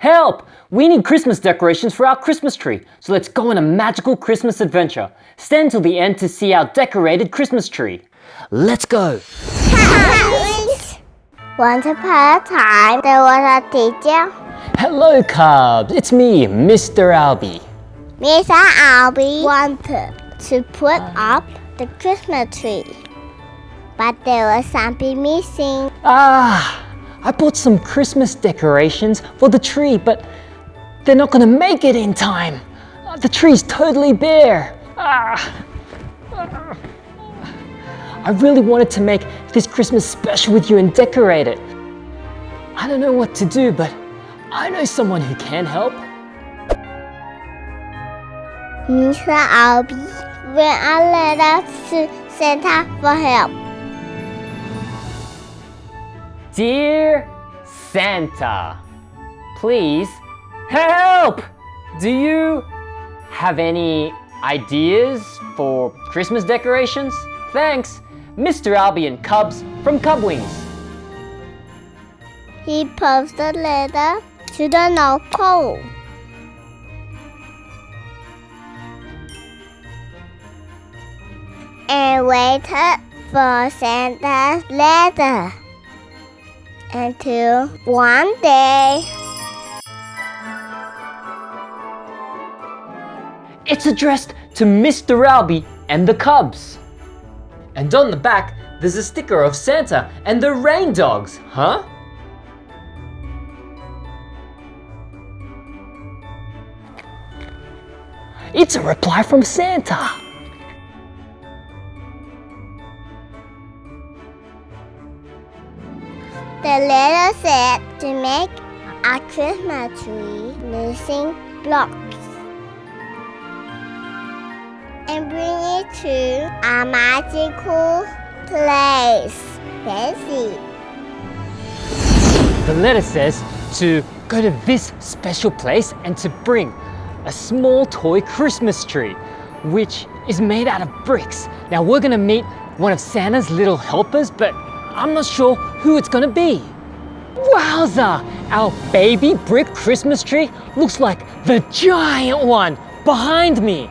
Help! We need Christmas decorations for our Christmas tree, so let's go on a magical Christmas adventure. Stay until the end to see our decorated Christmas tree. Let's go! Once upon a time, there was a teacher. Hello, Cubs! It's me, Mr. Albie. Mr Albie wanted to put up the Christmas tree, but there was something missing. I bought some Christmas decorations for the tree, but they're not gonna make it in time. The tree's totally bare. I really wanted to make this Christmas special with you and decorate it. I don't know what to do, but I know someone who can help. Mr Albie wrote a letter to Santa for help. Dear Santa, please help! Do you have any ideas for Christmas decorations? Thanks, Mr. Albie and Cubs from Cub Wings. He posted the letter to the North Pole. And waited for Santa's letter until one day. It's addressed to Mr. Albie and the Cubs. And on the back, there's a sticker of Santa and the rain dogs, huh? It's a reply from Santa. The letter said to make a Christmas tree using blocks and bring it to a magical place. Fancy. The letter says to go to this special place and to bring a small toy Christmas tree, which is made out of bricks. Now we're gonna meet one of Santa's little helpers, but I'm not sure who it's gonna be. Wowza! Our baby brick Christmas tree looks like the giant one behind me.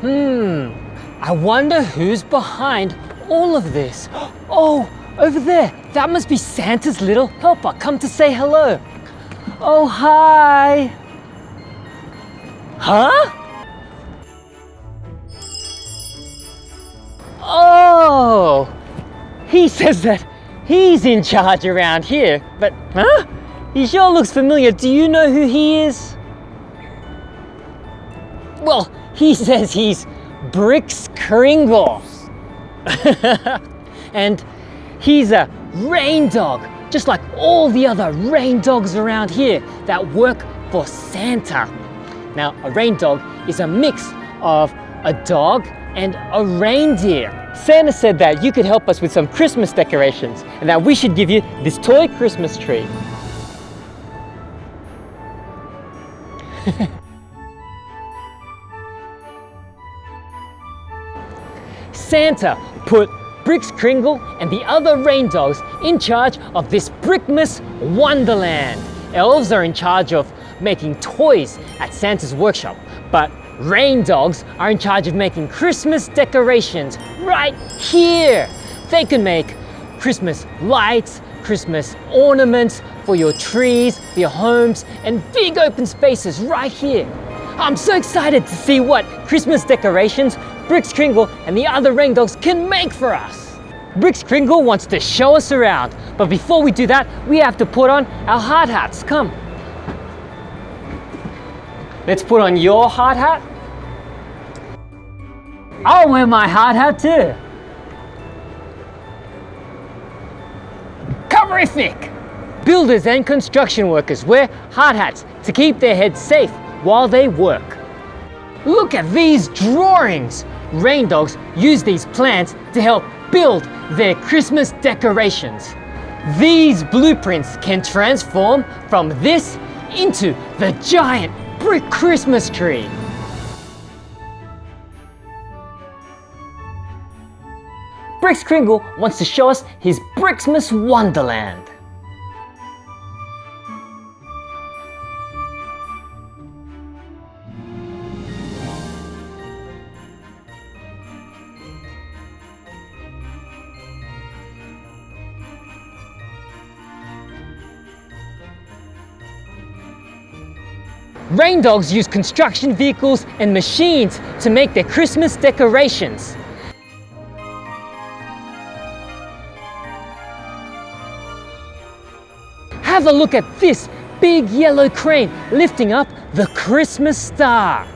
I wonder who's behind all of this. Oh, over there, that must be Santa's little helper come to say hello. Oh, hi. Huh? Oh, he says that he's in charge around here, but huh? He sure looks familiar. Do you know who he is? Well, he says he's Bricks Kringle. And he's a rain dog, just like all the other rain dogs around here that work for Santa. Now, a rain dog is a mix of a dog and a reindeer. Santa said that you could help us with some Christmas decorations and that we should give you this toy Christmas tree. Santa put Bricks Kringle and the other rain dogs in charge of this Brickmas Wonderland. Elves are in charge of making toys at Santa's workshop, but rain dogs are in charge of making Christmas decorations right here. They can make Christmas lights, Christmas ornaments for your trees, for your homes, and big open spaces right here. I'm so excited to see what Christmas decorations Bricks Kringle and the other rain dogs can make for us. Bricks Kringle wants to show us around, but before we do that, we have to put on our hard hats. Come. Let's put on your hard hat. I'll wear my hard hat too. Terrific! Builders and construction workers wear hard hats to keep their heads safe while they work. Look at these drawings! Rain dogs use these plans to help build their Christmas decorations. These blueprints can transform from this into the giant brick Christmas tree. Bricks Kringle wants to show us his Bricksmas Wonderland. Rain dogs use construction vehicles and machines to make their Christmas decorations. Have a look at this big yellow crane lifting up the Christmas star.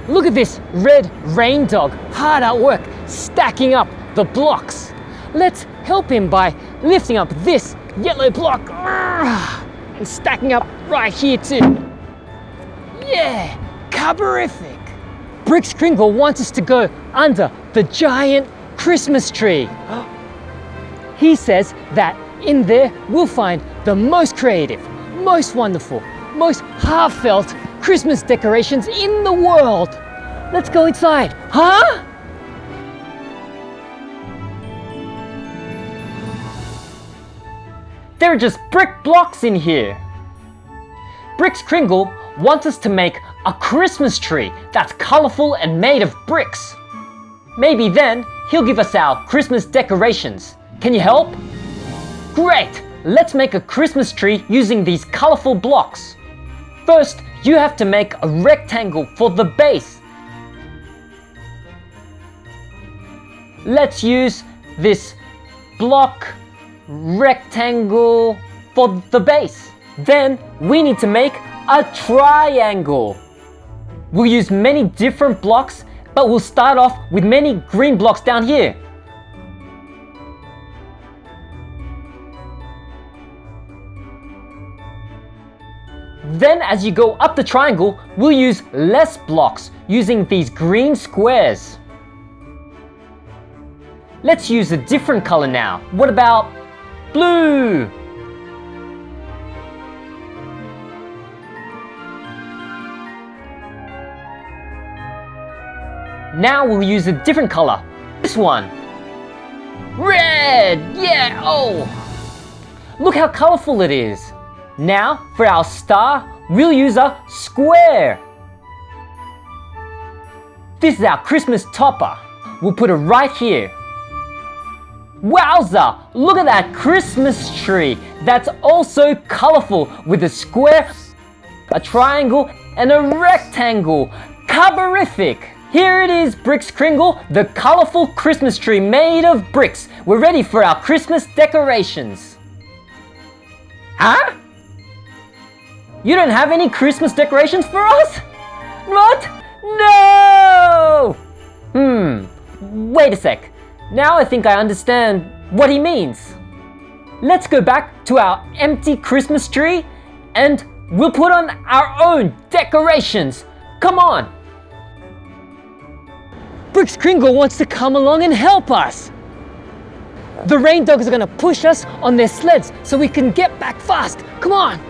Look at this red rain dog, hard at work, stacking up the blocks. Let's help him by lifting up this yellow block and stacking up right here too. Yeah, Cuberific. Bricks Kringle wants us to go under the giant Christmas tree. He says that in there we'll find the most creative, most wonderful, most heartfelt Christmas decorations in the world. Let's go inside, huh? There are just brick blocks in here. Bricks Kringle wants us to make a Christmas tree that's colorful and made of bricks. Maybe then he'll give us our Christmas decorations. Can you help? Great! Let's make a Christmas tree using these colorful blocks. First, you have to make a rectangle for the base. Let's use this block rectangle for the base. Then we need to make a triangle. We'll use many different blocks, but we'll start off with many green blocks down here. Then as you go up the triangle, we'll use less blocks using these green squares. Let's use a different color now. What about blue? Now we'll use a different color. This one. Red! Yeah! Oh! Look how colorful it is. Now, for our star, we'll use a square. This is our Christmas topper. We'll put it right here. Wowza! Look at that Christmas tree. That's also colorful with a square, a triangle, and a rectangle. Cuberific! Here it is, Bricks Kringle, the colorful Christmas tree made of bricks. We're ready for our Christmas decorations. Huh? You don't have any Christmas decorations for us? What? No! Wait a sec. Now I think I understand what he means. Let's go back to our empty Christmas tree and we'll put on our own decorations. Come on! Bricks Kringle wants to come along and help us. The rain dogs are going to push us on their sleds so we can get back fast. Come on!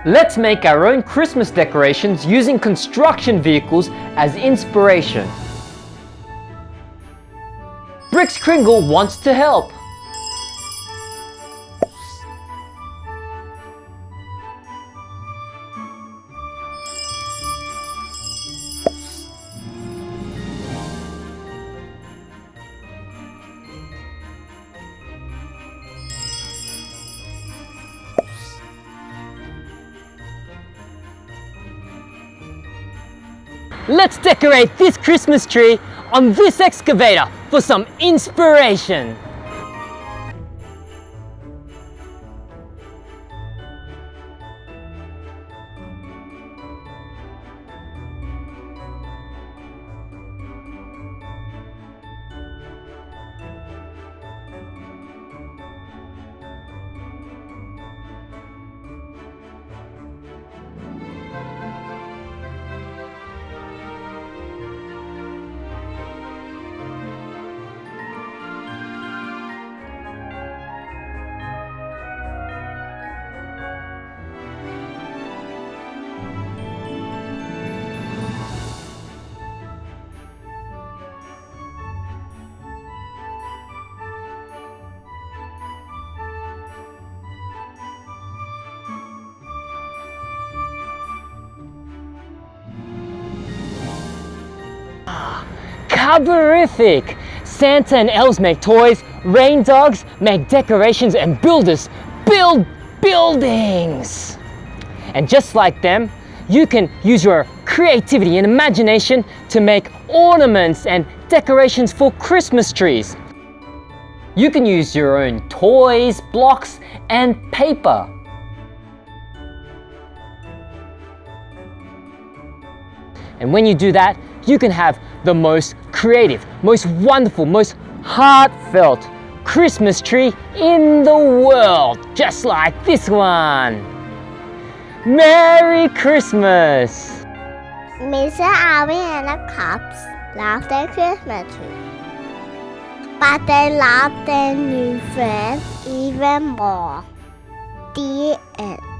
Let's make our own Christmas decorations using construction vehicles as inspiration. Bricks Kringle wants to help. Let's decorate this Christmas tree on this excavator for some inspiration. Cuberific! Santa and elves make toys, rain dogs make decorations, and builders build buildings. And just like them, you can use your creativity and imagination to make ornaments and decorations for Christmas trees. You can use your own toys, blocks, and paper. And when you do that, you can have the most creative, most wonderful, most heartfelt Christmas tree in the world, just like this one. Merry Christmas! Mr. Albie and the Cubs love their Christmas tree, but they love their new friend even more. The end.